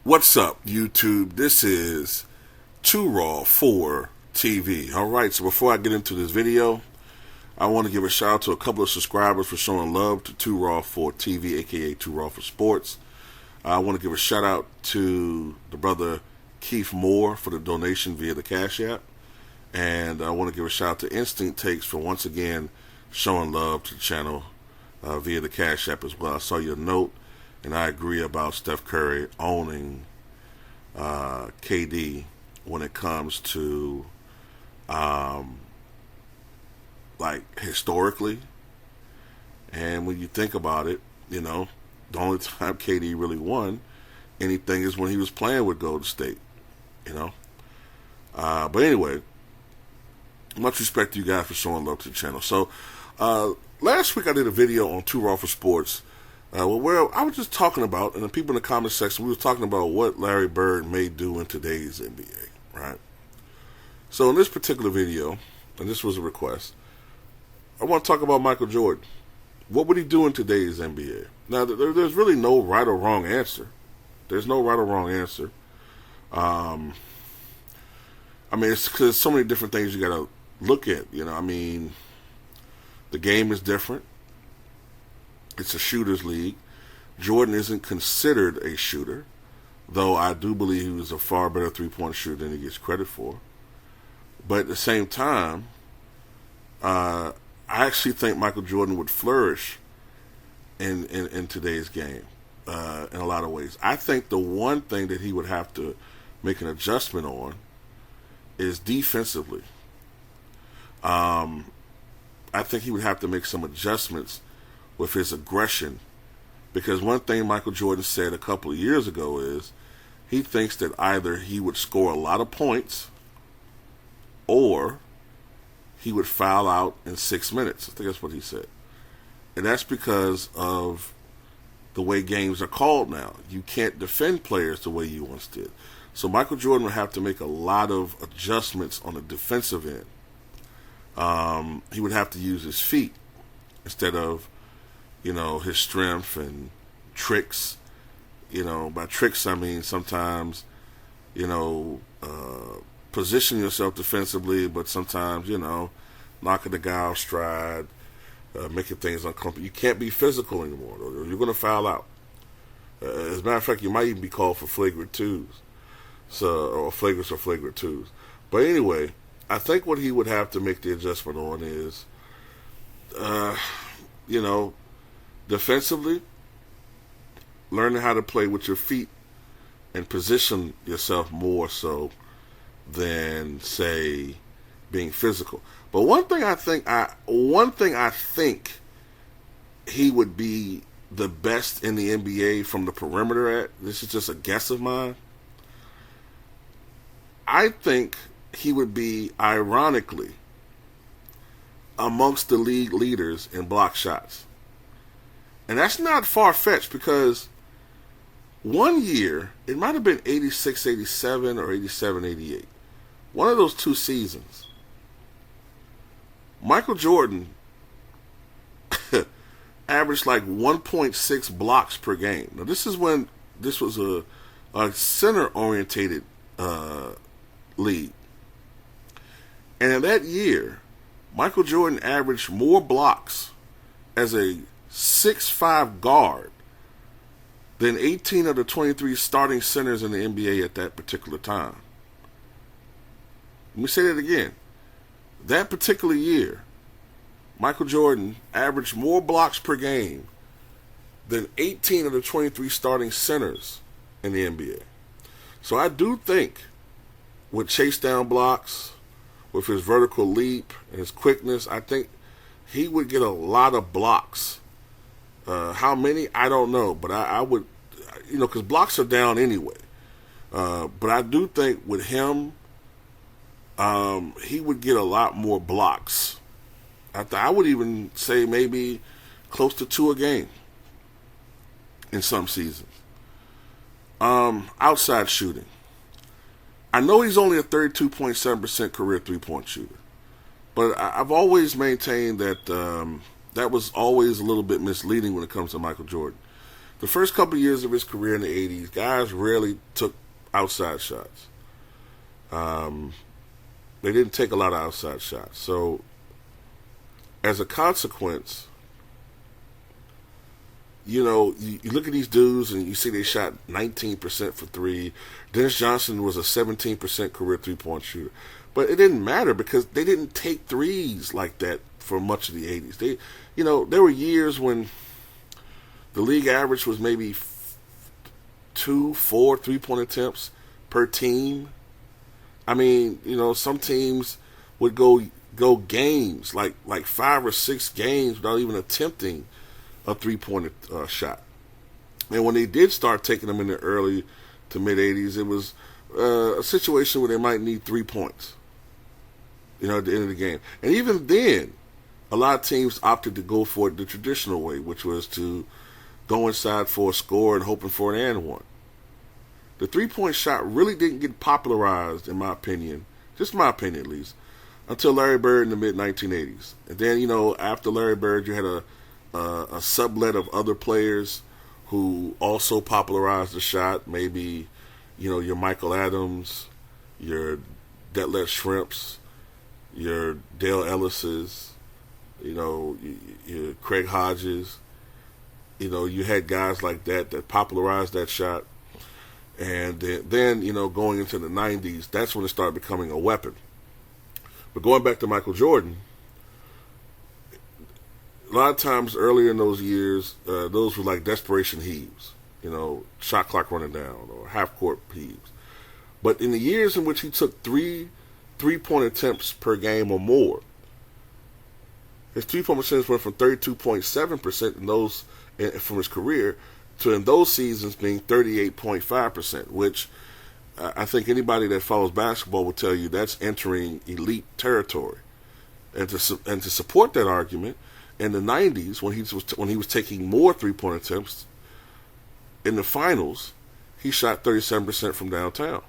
What's up, YouTube? This is Too Raw for TV. Alright, so before I get into this video, I want to give a shout out to a couple of subscribers for showing love to Too Raw for TV, aka Too Raw for Sports. I want to give a shout out to the brother Keith Moore for the donation via the Cash App. And I want to give a shout out to Instinct Takes for once again showing love to the channel via the Cash App as well. I saw your note, and I agree about Steph Curry owning KD when it comes to like historically. And when you think about it, you know, the only time KD really won anything is when he was playing with Golden State, you know. But anyway, much respect to you guys for showing love to the channel. So last week I did a video on Too Raw for Sports where I was just talking about, and the people in the comment section, we were talking about what Larry Bird may do in today's NBA, right? So in this particular video, and this was a request, I want to talk about Michael Jordan. What would he do in today's NBA? Now, there's really no right or wrong answer. There's no right or wrong answer. I mean, it's because so many different things you got to look at. You know, I mean, the game is different. It's a shooter's league. Jordan isn't considered a shooter, though I do believe he was a far better three-point shooter than he gets credit for. But at the same time, I actually think Michael Jordan would flourish in today's game in a lot of ways. I think the one thing that he would have to make an adjustment on is defensively. I think he would have to make some adjustments with his aggression, because one thing Michael Jordan said a couple of years ago is he thinks that either he would score a lot of points or he would foul out in 6 minutes. I think that's what he said. And that's because of the way games are called now. You can't defend players the way you once did. So Michael Jordan would have to make a lot of adjustments on the defensive end. He would have to use his feet instead of, you know, his strength and tricks. You know, by tricks I mean sometimes, you know, position yourself defensively, but sometimes, you know, knocking the guy off stride, making things uncomfortable. You can't be physical anymore, or you're going to foul out. As a matter of fact, you might even be called for flagrant twos, or flagrant twos. But anyway, I think what he would have to make the adjustment on is, you know, defensively, learning how to play with your feet and position yourself more so than, say, being physical. But one thing I think he would be the best in the NBA from the perimeter at, this is just a guess of mine, I think he would be, ironically, amongst the league leaders in block shots. And that's not far-fetched, because one year, it might have been 86-87 or 87-88, one of those two seasons, Michael Jordan averaged like 1.6 blocks per game. Now, this is when this was a center-orientated league. And in that year, Michael Jordan averaged more blocks as a 6'5" guard than 18 of the 23 starting centers in the NBA at that particular time. Let me say that again. That particular year, Michael Jordan averaged more blocks per game than 18 of the 23 starting centers in the NBA. So I do think with chase down blocks, with his vertical leap and his quickness, I think he would get a lot of blocks. How many? I don't know. But I would, you know, because blocks are down anyway. But I do think with him, he would get a lot more blocks. I would even say maybe close to 2 a game in some seasons. Outside shooting. I know he's only a 32.7% career three-point shooter, but I've always maintained that that was always a little bit misleading when it comes to Michael Jordan. The first couple of years of his career in the 80s, guys rarely took outside shots. They didn't take a lot of outside shots. So, as a consequence, you look at these dudes and you see they shot 19% for three. Dennis Johnson was a 17% career three-point shooter. But it didn't matter because they didn't take threes like that for much of the 80s. There were years when the league average was maybe 2-4 three-point attempts per team. I mean, some teams would go games, like 5 or 6 games without even attempting a three-point shot. And when they did start taking them in the early to mid-'80s, it was a situation where they might need 3 points, at the end of the game. And even then, a lot of teams opted to go for it the traditional way, which was to go inside for a score and hoping for an and one. The three-point shot really didn't get popularized, in my opinion, just my opinion at least, until Larry Bird in the mid-1980s. And then, after Larry Bird, you had a sublet of other players who also popularized the shot. Maybe, your Michael Adams, your Detlef Schrempfs, your Dale Ellis's, your Craig Hodges. You had guys like that popularized that shot. And then, going into the 90s, that's when it started becoming a weapon. But going back to Michael Jordan, a lot of times earlier in those years, those were like desperation heaves, shot clock running down or half-court heaves. But in the years in which he took three-point attempts per game or more, his three-point percentage went from 32.7% in those from his career to in those seasons being 38.5%, which I think anybody that follows basketball will tell you that's entering elite territory. And to support that argument, in the 90s when he was taking more three-point attempts, in the finals, he shot 37% from downtown.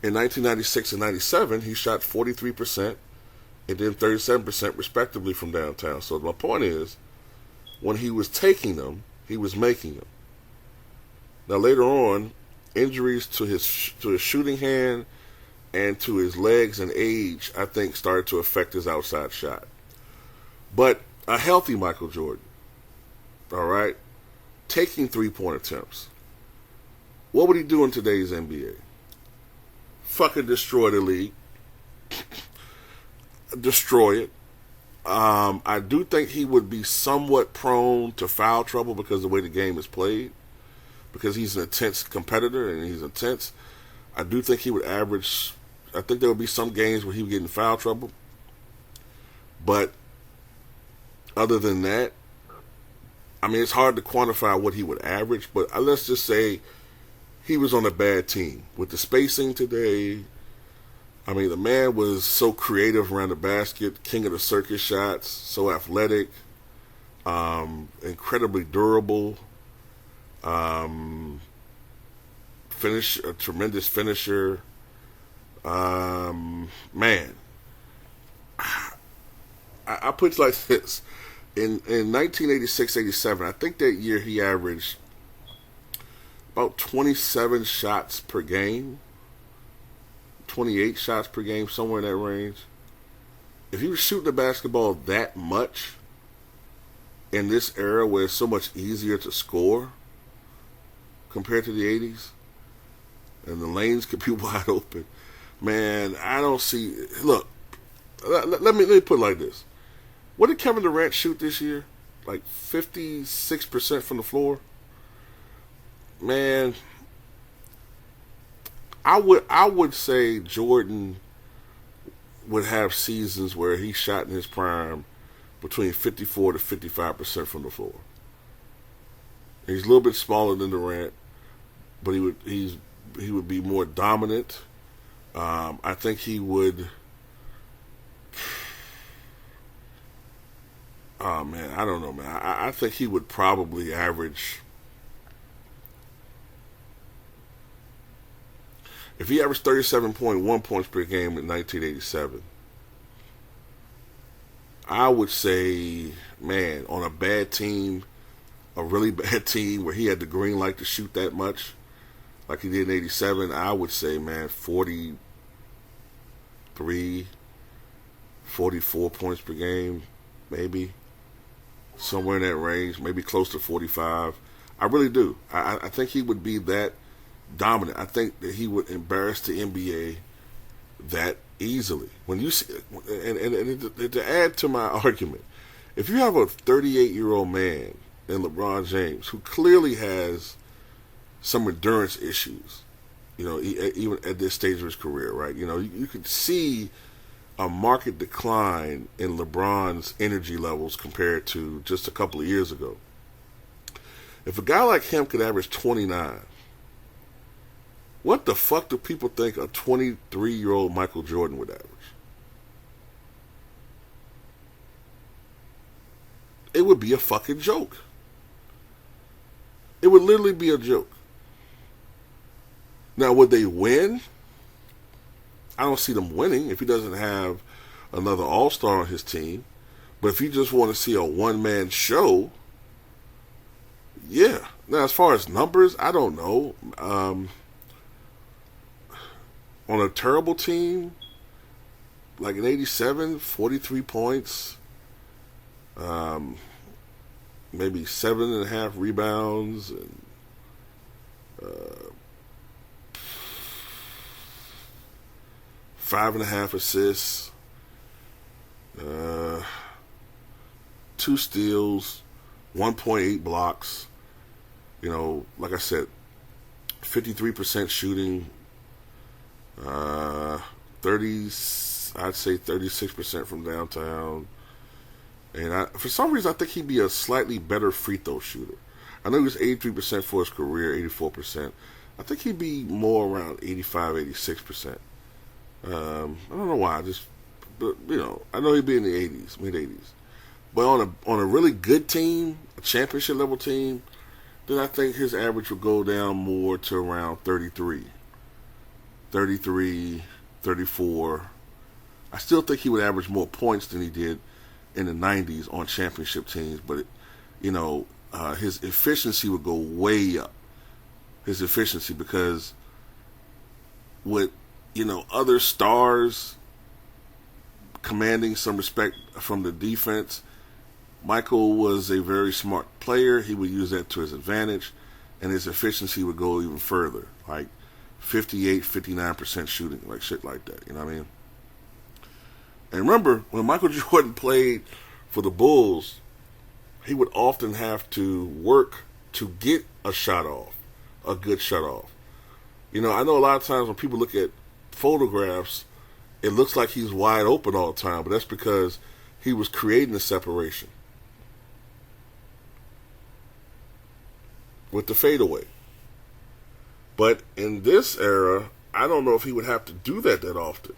In 1996 and 97, he shot 43% and then 37% respectively from downtown. So my point is, when he was taking them, he was making them. Now later on, injuries to his shooting hand and to his legs and age, I think, started to affect his outside shot. But a healthy Michael Jordan, all right, taking three-point attempts, what would he do in today's NBA? Fucking destroy the league. Destroy it. I do think he would be somewhat prone to foul trouble because of the way the game is played. Because he's an intense competitor and he's intense. I do think he would average, I think there would be some games where he would get in foul trouble. But other than that, I mean, it's hard to quantify what he would average, but let's just say he was on a bad team. With the spacing today, I mean, the man was so creative around the basket, king of the circus shots, so athletic, incredibly durable, a tremendous finisher. Man, I put it like this. In 1986-87, I think that year he averaged about 27 shots per game, 28 shots per game, somewhere in that range. If he was shooting the basketball that much in this era where it's so much easier to score compared to the 80s, and the lanes could be wide open, man, I don't see... Look, let me put it like this. What did Kevin Durant shoot this year? Like 56% from the floor? Man, I would say Jordan would have seasons where he shot in his prime between 54 to 55% from the floor. He's a little bit smaller than Durant, but he would be more dominant. I think he would... Oh, man, I don't know, man. I think he would probably average... If he averaged 37.1 points per game in 1987, I would say, man, on a bad team, a really bad team where he had the green light to shoot that much, like he did in '87, I would say, man, 43, 44 points per game, maybe. Somewhere in that range, maybe close to 45. I really do. I think he would be that dominant. I think that he would embarrass the NBA that easily. When you see, and to add to my argument, if you have a 38-year-old man in LeBron James who clearly has some endurance issues, even at this stage of his career, right? You could see a market decline in LeBron's energy levels compared to just a couple of years ago. If a guy like him could average 29, what the fuck do people think a 23-year-old Michael Jordan would average? It would be a fucking joke. It would literally be a joke. Now, would they win? I don't see them winning if he doesn't have another all-star on his team. But if you just want to see a one-man show, yeah. Now, as far as numbers, I don't know. On a terrible team, like in '87, 43 points, maybe 7.5 rebounds, and 5.5 assists, 2 steals, 1.8 blocks. Like I said, 53% shooting, 36% from downtown. And for some reason, I think he'd be a slightly better free throw shooter. I know he was 83% for his career, 84%. I think he'd be more around 85, 86%. I don't know why. I know he'd be in the 80s, mid 80s. But on a really good team, a championship level team, then I think his average would go down more to around 33, 34. I still think he would average more points than he did in the 90s on championship teams, but his efficiency would go way up. His efficiency, because with other stars commanding some respect from the defense, Michael was a very smart player. He would use that to his advantage, and his efficiency would go even further, like 58, 59% shooting, like shit like that. You know what I mean? And remember, when Michael Jordan played for the Bulls, he would often have to work to get a shot off, a good shot off. I know a lot of times when people look at photographs, it looks like he's wide open all the time, but that's because he was creating the separation with the fadeaway. But in this era, I don't know if he would have to do that often.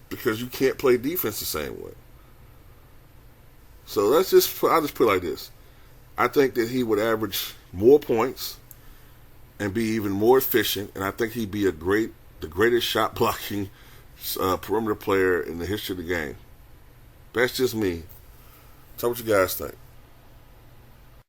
Because you can't play defense the same way. So I'll just put it like this. I think that he would average more points and be even more efficient, and I think he'd be the greatest shot blocking perimeter player in the history of the game. That's just me. Tell me what you guys think.